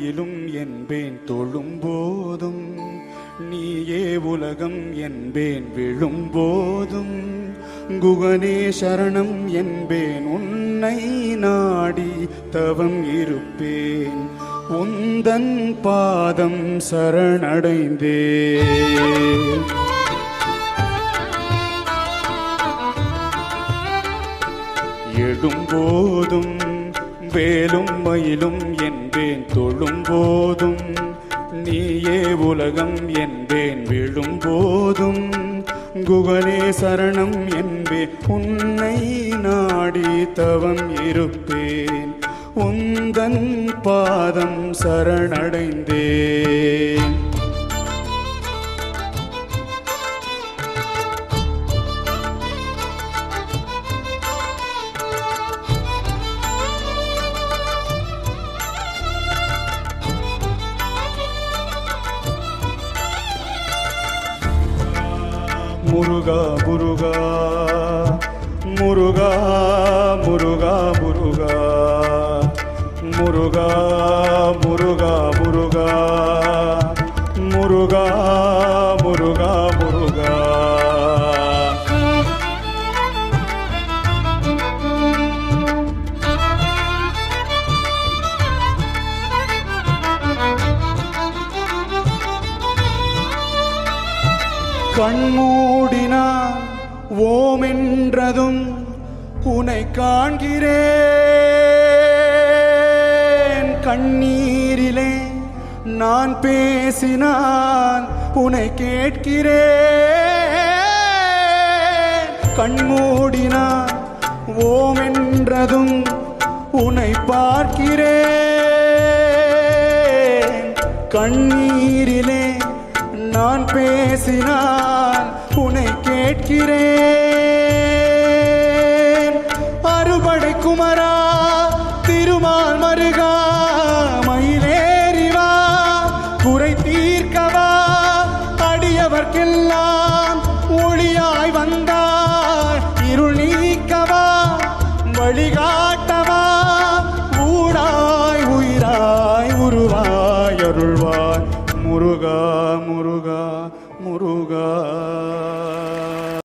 மயிலும் என்பேன் தொழும்போதும், நீயே உலகம் என்பேன் விழும்போதும், குகனே சரணம் என்பேன் உன்னை நாடி தவம் இருப்பேன், உந்தன் பாதம் சரணடைந்தேன். எழும்போதும் வேலும் மயிலும் என்பேன் தொழும்போதும், நீயே உலகம் என்பேன் விழும்போதும், குகனே சரணம் என்பேன் உன்னை நாடி தவம் இருப்பேன், உந்தன் பாதம் சரணடைந்தேன். முருகா முருகா முருகா முருகா முருகா முருகா முருகா முருகா முருகா முருகா முருகா. கண்மூடினான் ஓம் என்றதும் உனை காண்கிறேன், கண்ணீரிலே நான் பேசினான் உனை கேட்கிறேன். கண்மூடினான் ஓம் என்றதும் உனை பார்க்கிறேன், கண்ணீரிலே நான் பேசினால் உன்னை கேட்கிறேன். அறுபடை குமரா திருமால் மருகா மயிலேறிவா, குறை தீர்க்கவா அடியவர்க்கெல்லாம் ஒளியாய் வந்தாய், இருள் நீக்கவா வழிகா